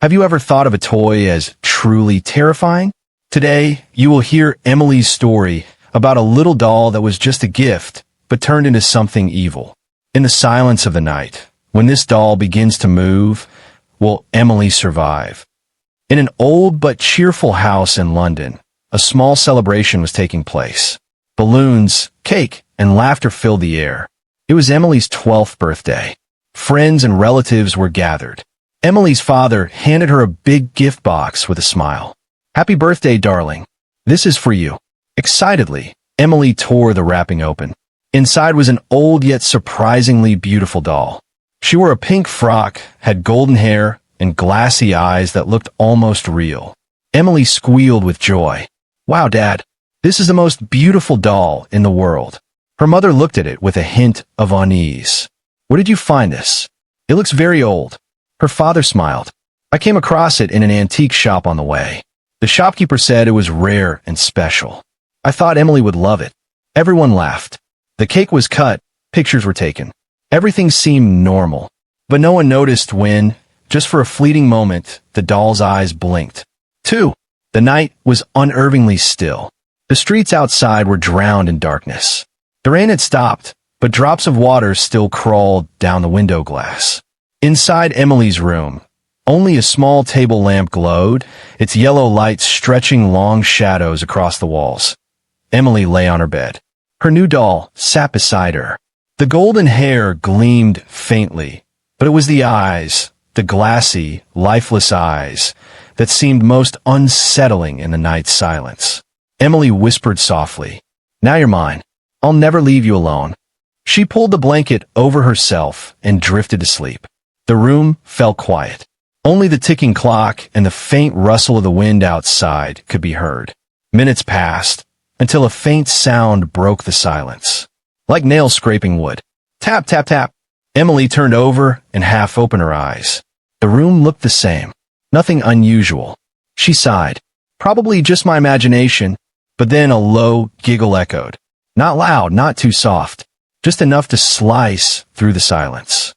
Have you ever thought of a toy as truly terrifying? Today, you will hear Emily's story about a little doll that was just a gift, but turned into something evil. In the silence of the night, when this doll begins to move, will Emily survive? In an old but cheerful house in London, a small celebration was taking place. Balloons, cake, and laughter filled the air. It was Emily's 12th birthday. Friends and relatives were gathered. Emily's father handed her a big gift box with a smile. "Happy birthday, darling. This is for you." Excitedly, Emily tore the wrapping open. Inside was an old yet surprisingly beautiful doll. She wore a pink frock, had golden hair, and glassy eyes that looked almost real. Emily squealed with joy. "Wow, Dad, this is the most beautiful doll in the world." Her mother looked at it with a hint of unease. "Where did you find this? It looks very old." Her father smiled. "I came across it in an antique shop on the way. The shopkeeper said it was rare and special. I thought Emily would love it." Everyone laughed. The cake was cut, pictures were taken. Everything seemed normal. But no one noticed when, just for a fleeting moment, the doll's eyes blinked. 2. The night was unnervingly still. The streets outside were drowned in darkness. The rain had stopped, but drops of water still crawled down the window glass. Inside Emily's room, only a small table lamp glowed, its yellow light stretching long shadows across the walls. Emily lay on her bed. Her new doll sat beside her. The golden hair gleamed faintly, but it was the eyes, the glassy, lifeless eyes, that seemed most unsettling in the night's silence. Emily whispered softly, "Now you're mine. I'll never leave you alone." She pulled the blanket over herself and drifted to sleep. The room fell quiet. Only the ticking clock and the faint rustle of the wind outside could be heard. Minutes passed, until a faint sound broke the silence. Like nails scraping wood. Tap, tap, tap. Emily turned over and half opened her eyes. The room looked the same. Nothing unusual. She sighed. Probably just my imagination, but then a low giggle echoed. Not loud, not too soft. Just enough to slice through the silence.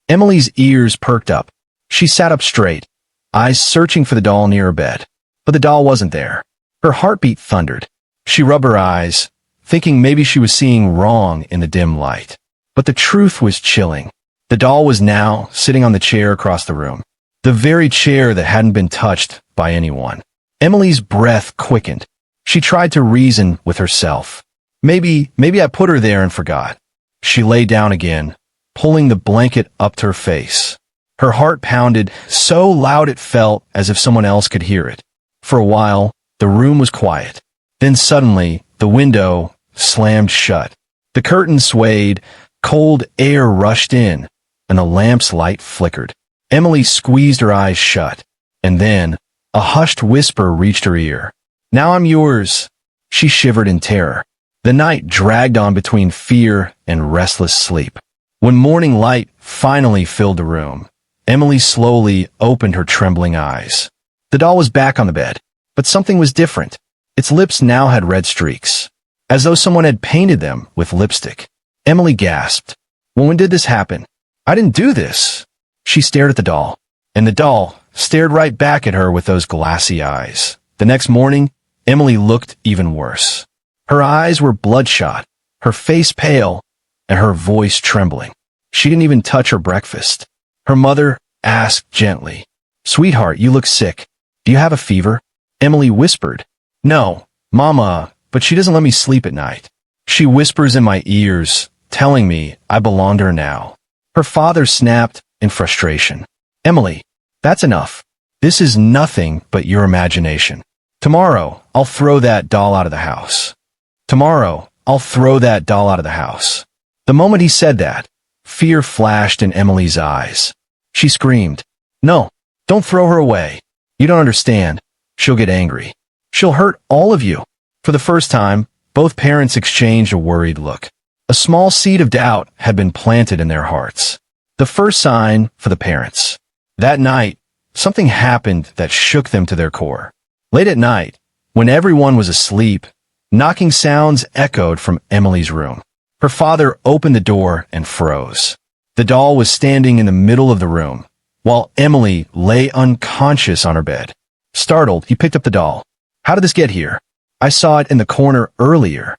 Emily's ears perked up. She sat up straight, eyes searching for the doll near her bed. But the doll wasn't there. Her heartbeat thundered. She rubbed her eyes, thinking maybe she was seeing wrong in the dim light. But the truth was chilling. The doll was now sitting on the chair across the room. The very chair that hadn't been touched by anyone. Emily's breath quickened. She tried to reason with herself. Maybe I put her there and forgot. She lay down again, pulling the blanket up to her face. Her heart pounded so loud it felt as if someone else could hear it. For a while, the room was quiet. Then suddenly, the window slammed shut. The curtains swayed, cold air rushed in, and the lamp's light flickered. Emily squeezed her eyes shut, and then a hushed whisper reached her ear. "Now I'm yours." She shivered in terror. The night dragged on between fear and restless sleep. When morning light finally filled the room, Emily slowly opened her trembling eyes. The doll was back on the bed, but something was different. Its lips now had red streaks, as though someone had painted them with lipstick. Emily gasped. "Well, when did this happen? I didn't do this." She stared at the doll, and the doll stared right back at her with those glassy eyes. The next morning, Emily looked even worse. Her eyes were bloodshot, her face pale, and her voice trembling. She didn't even touch her breakfast. Her mother asked gently, "Sweetheart, you look sick. Do you have a fever?" Emily whispered, "No, Mama, but she doesn't let me sleep at night. She whispers in my ears, telling me I belong to her now." Her father snapped in frustration. "Emily, that's enough. This is nothing but your imagination. Tomorrow, I'll throw that doll out of the house. Tomorrow, I'll throw that doll out of the house." The moment he said that, fear flashed in Emily's eyes. She screamed, "No, don't throw her away. You don't understand. She'll get angry. She'll hurt all of you." For the first time, both parents exchanged a worried look. A small seed of doubt had been planted in their hearts. The first sign for the parents. That night, something happened that shook them to their core. Late at night, when everyone was asleep, knocking sounds echoed from Emily's room. Her father opened the door and froze. The doll was standing in the middle of the room, while Emily lay unconscious on her bed. Startled, he picked up the doll. "How did this get here? I saw it in the corner earlier."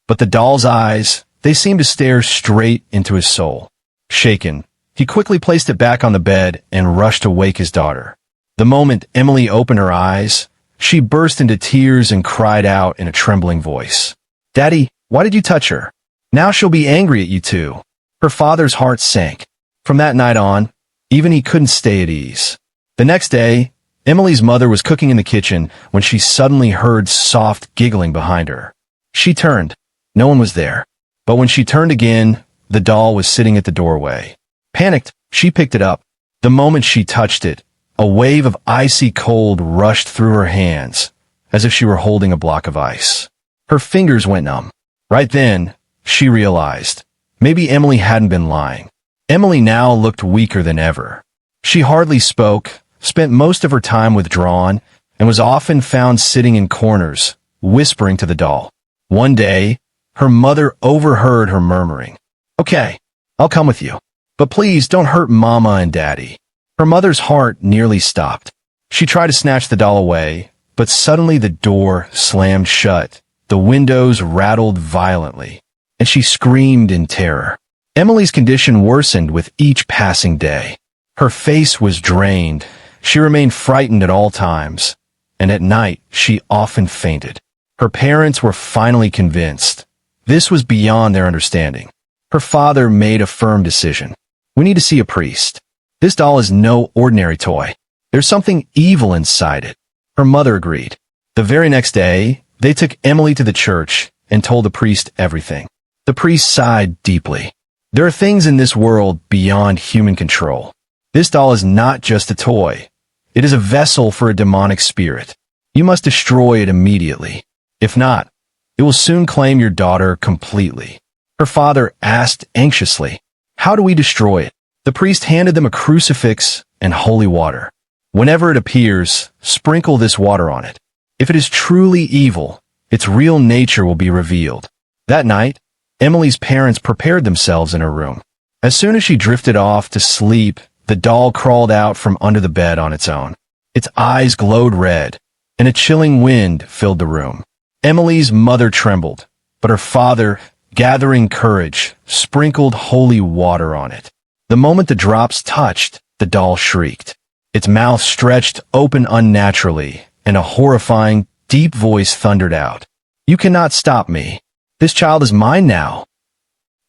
But the doll's eyes, they seemed to stare straight into his soul. Shaken, he quickly placed it back on the bed and rushed to wake his daughter. The moment Emily opened her eyes, she burst into tears and cried out in a trembling voice, "Daddy, why did you touch her? Now she'll be angry at you too." Her father's heart sank. From that night on, even he couldn't stay at ease. The next day, Emily's mother was cooking in the kitchen when she suddenly heard soft giggling behind her. She turned. No one was there. But when she turned again, the doll was sitting at the doorway. Panicked, she picked it up. The moment she touched it, a wave of icy cold rushed through her hands, as if she were holding a block of ice. Her fingers went numb. Right then, she realized, maybe Emily hadn't been lying. Emily now looked weaker than ever. She hardly spoke, spent most of her time withdrawn, and was often found sitting in corners, whispering to the doll. One day, her mother overheard her murmuring, "Okay, I'll come with you. But please don't hurt Mama and Daddy." Her mother's heart nearly stopped. She tried to snatch the doll away, but suddenly the door slammed shut, the windows rattled violently, and she screamed in terror. Emily's condition worsened with each passing day. Her face was drained, she remained frightened at all times, and at night she often fainted. Her parents were finally convinced. This was beyond their understanding. Her father made a firm decision. "We need to see a priest. This doll is no ordinary toy. There's something evil inside it." Her mother agreed. The very next day, they took Emily to the church and told the priest everything. The priest sighed deeply. "There are things in this world beyond human control. This doll is not just a toy. It is a vessel for a demonic spirit. You must destroy it immediately. If not, it will soon claim your daughter completely." Her father asked anxiously, "How do we destroy it?" The priest handed them a crucifix and holy water. "Whenever it appears, sprinkle this water on it. If it is truly evil, its real nature will be revealed." That night, Emily's parents prepared themselves in her room. As soon as she drifted off to sleep, the doll crawled out from under the bed on its own. Its eyes glowed red, and a chilling wind filled the room. Emily's mother trembled, but her father, gathering courage, sprinkled holy water on it. The moment the drops touched, the doll shrieked. Its mouth stretched open unnaturally, and a horrifying, deep voice thundered out, "You cannot stop me. This child is mine now."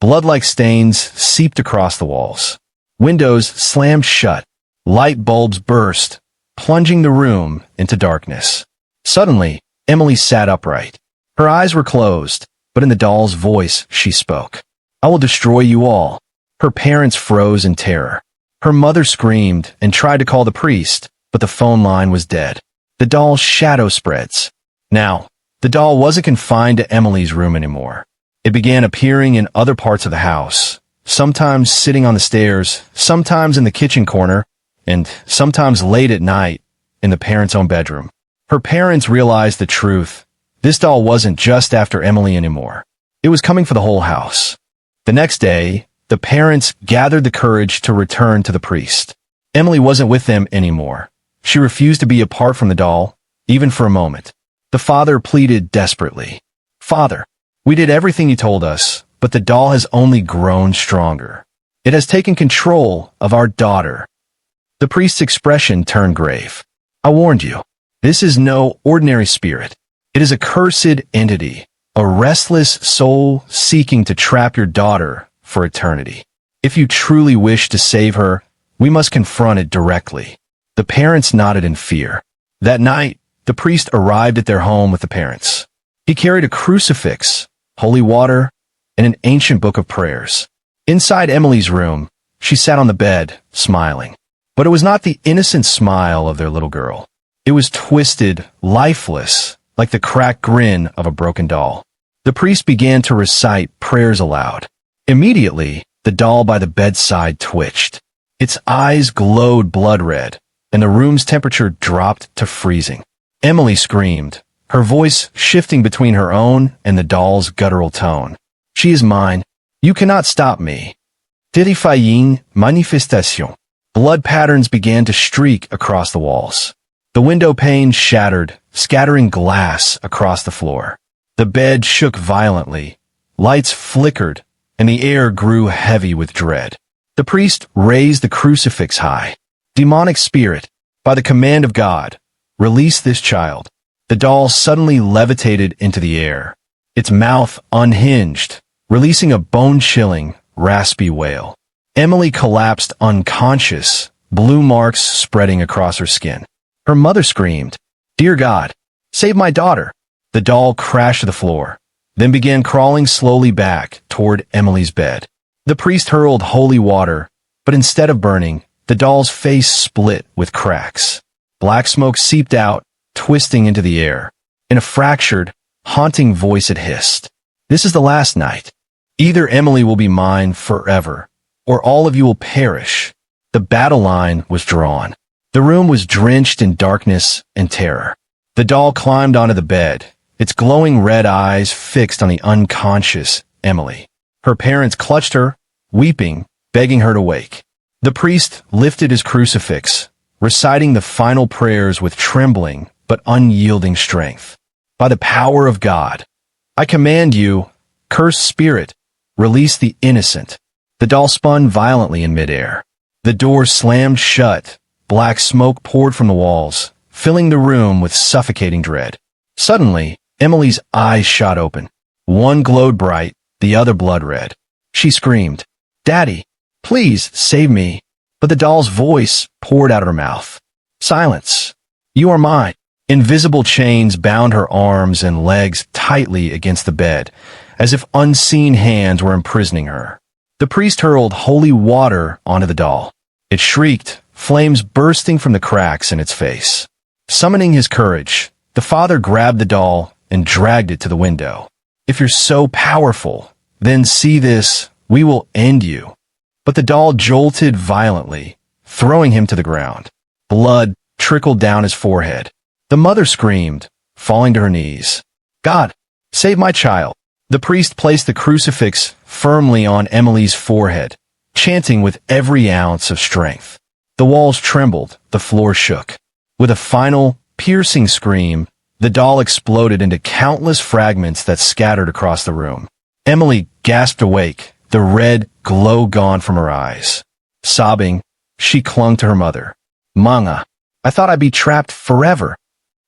Blood-like stains seeped across the walls. Windows slammed shut. Light bulbs burst, plunging the room into darkness. Suddenly, Emily sat upright. Her eyes were closed, but in the doll's voice she spoke. "I will destroy you all." Her parents froze in terror. Her mother screamed and tried to call the priest, but the phone line was dead. The doll's shadow spreads. Now, the doll wasn't confined to Emily's room anymore. It began appearing in other parts of the house, sometimes sitting on the stairs, sometimes in the kitchen corner, and sometimes late at night in the parents' own bedroom. Her parents realized the truth. This doll wasn't just after Emily anymore. It was coming for the whole house. The next day, the parents gathered the courage to return to the priest. Emily wasn't with them anymore. She refused to be apart from the doll, even for a moment. The father pleaded desperately, "Father, we did everything you told us, but the doll has only grown stronger. It has taken control of our daughter." The priest's expression turned grave. "I warned you. This is no ordinary spirit. It is a cursed entity, a restless soul seeking to trap your daughter for eternity. If you truly wish to save her, we must confront it directly." The parents nodded in fear. That night, the priest arrived at their home with the parents. He carried a crucifix, holy water, and an ancient book of prayers. Inside Emily's room, she sat on the bed, smiling. But it was not the innocent smile of their little girl. It was twisted, lifeless, like the cracked grin of a broken doll. The priest began to recite prayers aloud. Immediately, the doll by the bedside twitched. Its eyes glowed blood red, and the room's temperature dropped to freezing. Emily screamed, her voice shifting between her own and the doll's guttural tone. "She is mine. You cannot stop me." Terrifying manifestation. Blood patterns began to streak across the walls. The window pane shattered, scattering glass across the floor. The bed shook violently. Lights flickered, and the air grew heavy with dread. The priest raised the crucifix high. Demonic spirit, by the command of God, release this child. The doll suddenly levitated into the air. Its mouth unhinged, releasing a bone-chilling, raspy wail. Emily collapsed unconscious, blue marks spreading across her skin. Her mother screamed, "Dear God, save my daughter!" The doll crashed to the floor, then began crawling slowly back toward Emily's bed. The priest hurled holy water, but instead of burning, the doll's face split with cracks. Black smoke seeped out, twisting into the air. In a fractured, haunting voice it hissed, "This is the last night. Either Emily will be mine forever, or all of you will perish." The battle line was drawn. The room was drenched in darkness and terror. The doll climbed onto the bed, its glowing red eyes fixed on the unconscious Emily. Her parents clutched her, weeping, begging her to wake. The priest lifted his crucifix, reciting the final prayers with trembling but unyielding strength. "By the power of God, I command you, cursed spirit, release the innocent." The doll spun violently in midair. The door slammed shut. Black smoke poured from the walls, filling the room with suffocating dread. Suddenly, Emily's eyes shot open. One glowed bright, the other blood red. She screamed, "Daddy, please save me." But the doll's voice poured out of her mouth. "Silence. You are mine." Invisible chains bound her arms and legs tightly against the bed, as if unseen hands were imprisoning her. The priest hurled holy water onto the doll. It shrieked, flames bursting from the cracks in its face. Summoning his courage, the father grabbed the doll and dragged it to the window. "If you're so powerful, then see this, we will end you." But the doll jolted violently, throwing him to the ground. Blood trickled down his forehead. The mother screamed, falling to her knees. "God, save my child." The priest placed the crucifix firmly on Emily's forehead, chanting with every ounce of strength. The walls trembled, the floor shook. With a final, piercing scream, the doll exploded into countless fragments that scattered across the room. Emily gasped awake, the red glow gone from her eyes. Sobbing, she clung to her mother. "Mama, I thought I'd be trapped forever."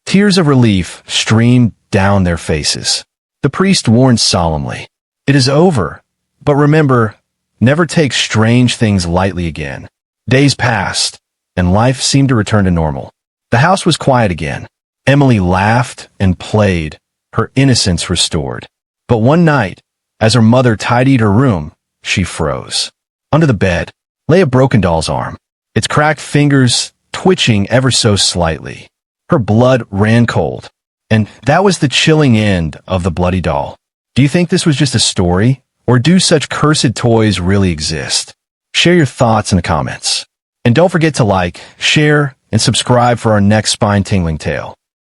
Tears of relief streamed down their faces. The priest warned solemnly, "It is over, but remember, never take strange things lightly again." Days passed, and life seemed to return to normal. The house was quiet again. Emily laughed and played, her innocence restored. But one night, as her mother tidied her room, she froze. Under the bed lay a broken doll's arm, its cracked fingers twitching ever so slightly. Her blood ran cold, and that was the chilling end of the bloody doll. Do you think this was just a story, or do such cursed toys really exist? Share your thoughts in the comments. And don't forget to like, share, and subscribe for our next spine-tingling tale.